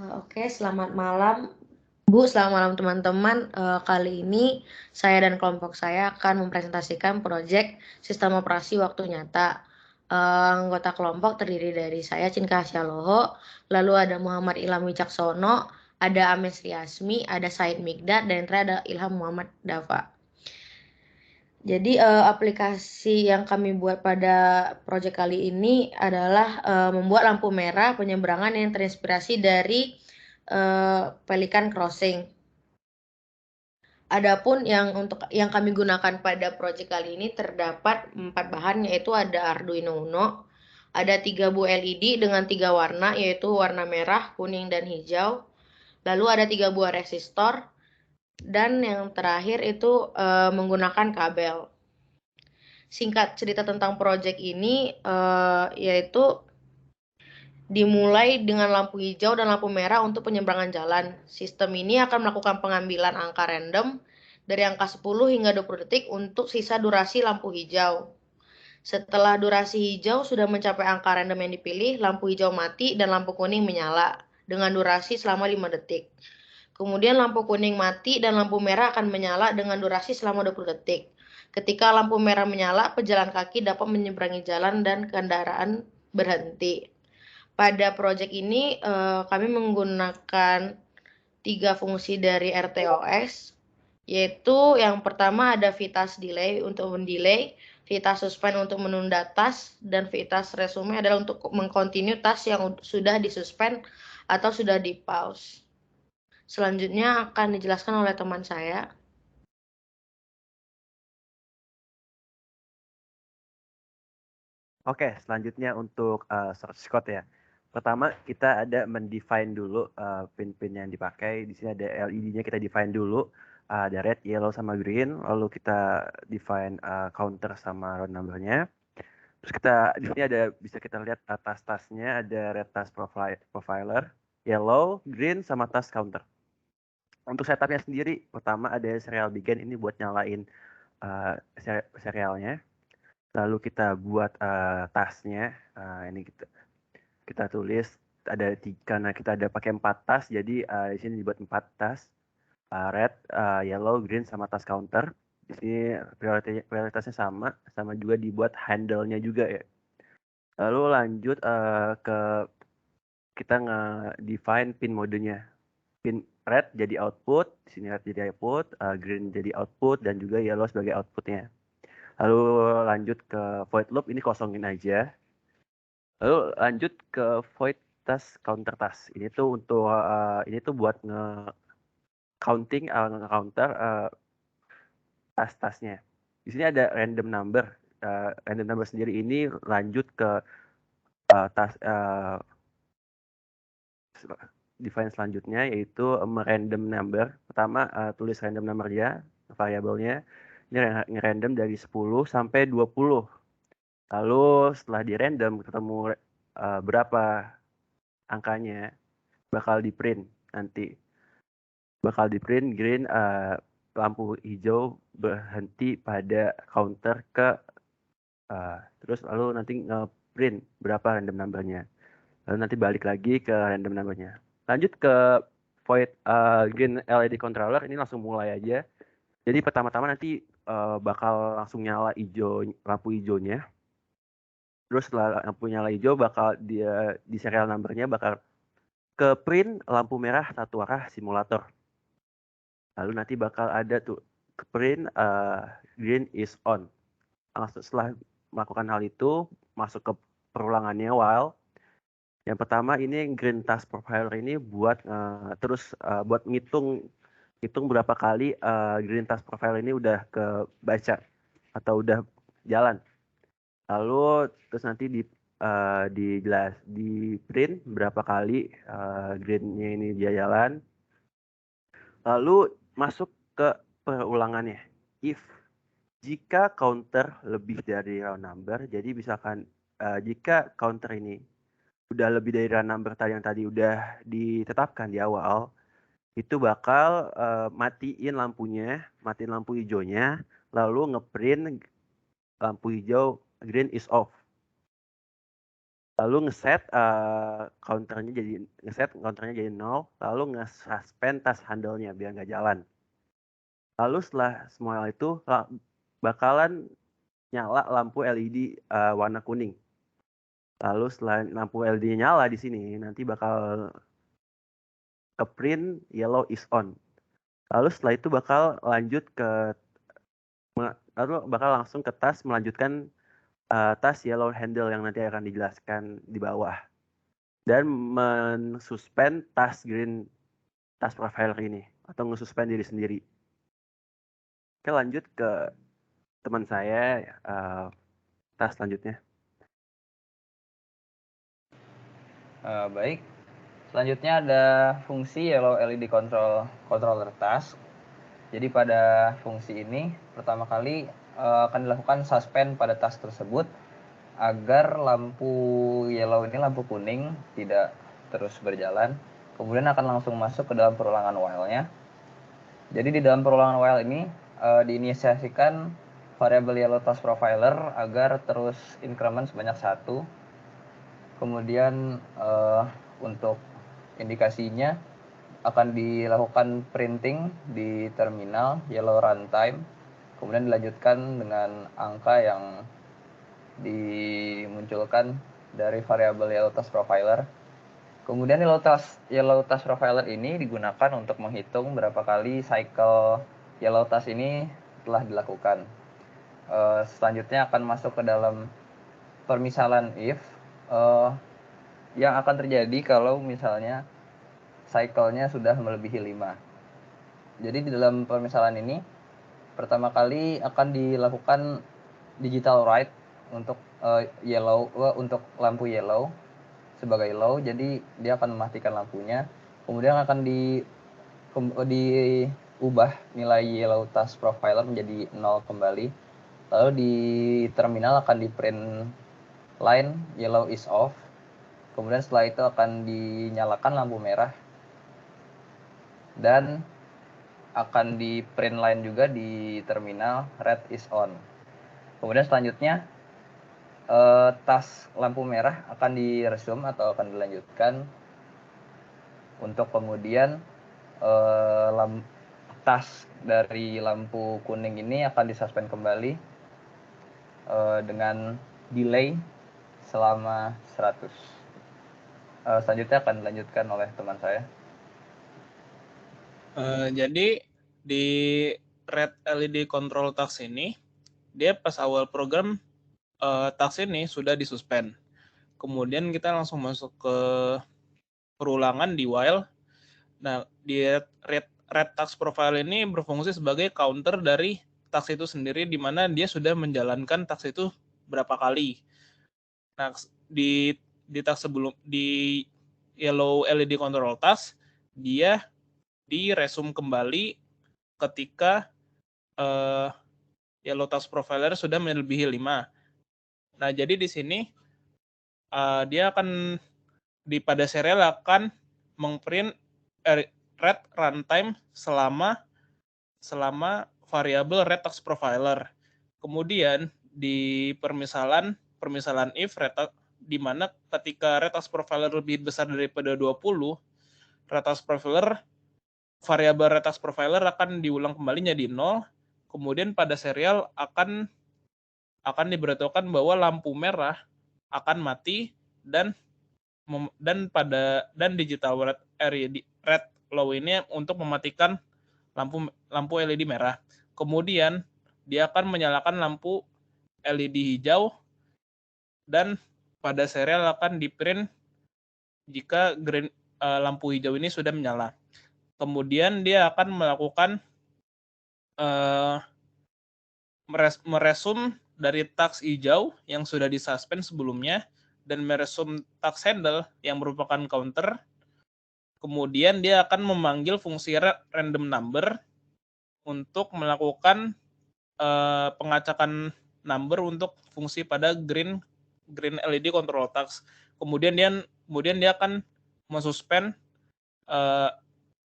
Oke, selamat malam Bu, selamat malam teman-teman. Kali ini saya dan kelompok saya akan mempresentasikan proyek sistem operasi waktu nyata. Anggota kelompok terdiri dari saya, Cinka Asyaloho, lalu ada Muhammad Ilham Wicaksono, ada Ames Riasmi, ada Said Migdad, dan terakhir ada Ilham Muhammad Dafa. Jadi aplikasi yang kami buat pada proyek kali ini adalah membuat lampu merah penyeberangan yang terinspirasi dari Pelican Crossing. Adapun yang kami gunakan pada proyek kali ini terdapat 4 bahan, yaitu ada Arduino Uno, ada 3 buah LED dengan 3 warna, yaitu warna merah, kuning, dan hijau. Lalu ada 3 buah resistor, dan yang terakhir itu menggunakan kabel. Singkat cerita tentang proyek ini, yaitu dimulai dengan lampu hijau dan lampu merah untuk penyeberangan jalan. Sistem ini akan melakukan pengambilan angka random dari angka 10 hingga 20 detik untuk sisa durasi lampu hijau. Setelah durasi hijau sudah mencapai angka random yang dipilih, lampu hijau mati dan lampu kuning menyala dengan durasi selama 5 detik. Kemudian lampu kuning mati dan lampu merah akan menyala dengan durasi selama 20 detik. Ketika lampu merah menyala, pejalan kaki dapat menyeberangi jalan dan kendaraan berhenti. Pada proyek ini kami menggunakan 3 fungsi dari RTOS, yaitu yang pertama ada Vitas Delay untuk mendelay, Vitas Suspend untuk menunda task, dan Vitas Resume adalah untuk mengkontinue task yang sudah disuspend atau sudah di pause. Selanjutnya akan dijelaskan oleh teman saya. Oke, selanjutnya untuk source code ya. Pertama kita ada mendefine dulu pin-pin yang dipakai. Di sini ada LED-nya kita define dulu. Ada red, yellow, sama green. Lalu kita define counter sama round number-nya. Terus di sini bisa kita lihat tas-tasnya, ada red task profiler, yellow, green, sama task counter. Untuk setupnya sendiri, pertama ada serial begin, ini buat nyalain serialnya. Lalu kita buat tasnya, ini kita tulis ada karena kita ada pakai 4 tas, jadi di sini dibuat 4 tas, red, yellow, green, sama tas counter. Di sini prioritasnya sama juga dibuat handle-nya juga ya. Lalu lanjut ke kita nge-define pin modenya. Pin red jadi output, di sini red jadi output, green jadi output, dan juga yellow sebagai outputnya. Lalu lanjut ke void loop, ini kosongin aja. Lalu lanjut ke void task counter task. Ini tuh untuk ini tuh buat counting counter tas-tasnya. Di sini ada random number. Random number sendiri ini lanjut ke tas define selanjutnya, yaitu random number. Pertama tulis random number ya, variabelnya. Ini random dari 10 sampai 20. Lalu setelah di random ketemu berapa angkanya, bakal di print nanti. Bakal di print green, lampu hijau berhenti pada counter ke terus lalu nanti nge-print berapa random number-nya. Lalu nanti balik lagi ke random number-nya. Lanjut ke void green LED controller, ini langsung mulai aja. Jadi pertama-tama nanti bakal langsung nyala lampu hijaunya. Terus setelah lampu nyala hijau bakal di serial number-nya bakal ke print lampu merah satu arah simulator. Lalu nanti bakal ada tuh ke print green is on. Langsung setelah melakukan hal itu masuk ke perulangannya while. Yang pertama ini green task profiler ini buat terus buat hitung berapa kali green task profiler ini udah kebaca atau udah jalan. Lalu terus nanti di print berapa kali green-nya ini dia jalan. Lalu masuk ke perulangannya. If jika counter lebih dari round number, jadi misalkan jika counter ini udah lebih dari round number yang tadi udah ditetapkan di awal, itu bakal matiin lampu hijaunya, lalu ngeprint lampu hijau green is off. lalu ngeset counternya jadi 0, lalu nge-suspend task handle-nya biar nggak jalan. Lalu setelah semua itu bakalan nyala lampu LED warna kuning. Lalu setelah lampu LED nyala di sini, nanti bakal ke print yellow is on. Lalu setelah itu bakal langsung ke task melanjutkan task yellow handle yang nanti akan dijelaskan di bawah. Dan mensuspend task green task profiler ini atau nge-suspend diri sendiri. Oke, lanjut ke teman saya task selanjutnya. Baik. Selanjutnya ada fungsi yellow LED controller task. Jadi pada fungsi ini pertama kali akan dilakukan suspend pada task tersebut agar lampu yellow ini, lampu kuning, tidak terus berjalan. Kemudian akan langsung masuk ke dalam perulangan while-nya. Jadi di dalam perulangan while ini diinisiasikan variabel yellow task profiler agar terus increment sebanyak 1. Kemudian untuk indikasinya akan dilakukan printing di terminal yellow runtime, kemudian dilanjutkan dengan angka yang dimunculkan dari variabel yellow task profiler. Kemudian yellow task profiler ini digunakan untuk menghitung berapa kali cycle yellow task ini telah dilakukan. Selanjutnya akan masuk ke dalam permisalan if yang akan terjadi kalau misalnya cycle-nya sudah melebihi 5. Jadi di dalam permisalan ini pertama kali akan dilakukan digital write untuk untuk lampu yellow sebagai low. Jadi dia akan mematikan lampunya. Kemudian akan diubah nilai yellow task profiler menjadi 0 kembali. Lalu di terminal akan di print line yellow is off. Kemudian setelah itu akan dinyalakan lampu merah dan akan di print line juga di terminal red is on. Kemudian selanjutnya task lampu merah akan di-resume atau akan dilanjutkan untuk kemudian task dari lampu kuning ini akan disuspend kembali dengan delay selama 100. Selanjutnya akan dilanjutkan oleh teman saya. Jadi di red LED control task ini, dia pas awal program task ini sudah disuspend. Kemudian kita langsung masuk ke perulangan di while. Nah, di red task profile ini berfungsi sebagai counter dari task itu sendiri, di mana dia sudah menjalankan task itu berapa kali. Nah, di task sebelum di yellow LED control task, dia di-resume kembali ketika yellow task profiler sudah melebihi 5. Nah, jadi di sini dia akan pada serial akan mengprint red runtime selama variabel red task profiler. Kemudian di permisalan if di mana ketika red task profiler lebih besar daripada 20, red task profiler variabel red task profiler akan diulang kembali jadi 0. Kemudian pada serial akan diberitahukan bahwa lampu merah akan mati dan digital red low ini untuk mematikan lampu LED merah. Kemudian dia akan menyalakan lampu LED hijau dan pada serial akan di-print jika lampu hijau ini sudah menyala. Kemudian dia akan melakukan meresum dari task hijau yang sudah disuspend sebelumnya dan meresum task handle yang merupakan counter. Kemudian dia akan memanggil fungsi random number untuk melakukan pengacakan number untuk fungsi pada green LED control task. Kemudian dia akan mensuspend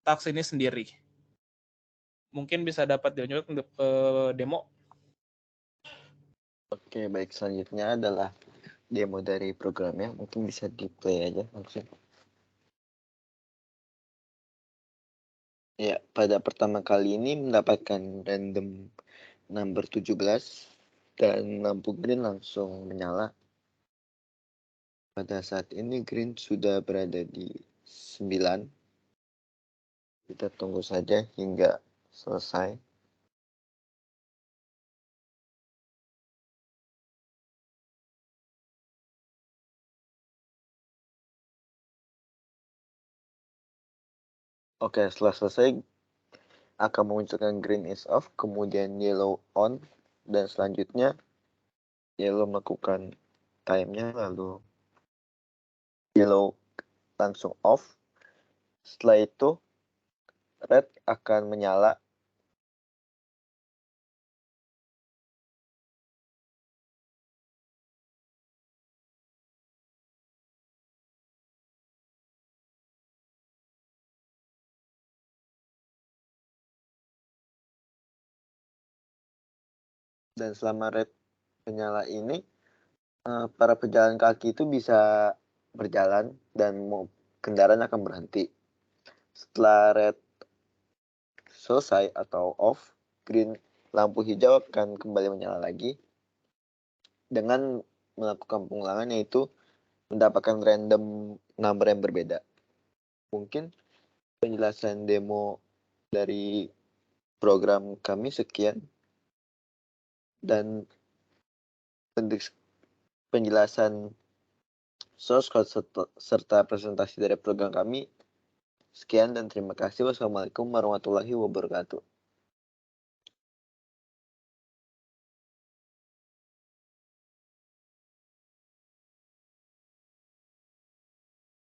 task ini sendiri. Mungkin bisa dapat dilanjut untuk demo. Oke, baik. Selanjutnya adalah demo dari programnya, mungkin bisa di play aja langsung. Ya, pada pertama kali ini mendapatkan random number 17 dan lampu green langsung menyala. Pada saat ini green sudah berada di 9. Kita tunggu saja hingga selesai. Oke, setelah selesai akan memunculkan green is off, kemudian yellow on, dan selanjutnya yellow melakukan time-nya, lalu yellow langsung off. Setelah itu red akan menyala. Dan selama red menyala ini, para pejalan kaki itu bisa berjalan dan kendaraan akan berhenti. Setelah red selesai atau off, green lampu hijau akan kembali menyala lagi dengan melakukan pengulangan, yaitu mendapatkan random number yang berbeda. Mungkin penjelasan demo dari program kami sekian, dan penjelasan source code serta presentasi dari program kami sekian, dan terima kasih. Wassalamualaikum warahmatullahi wabarakatuh.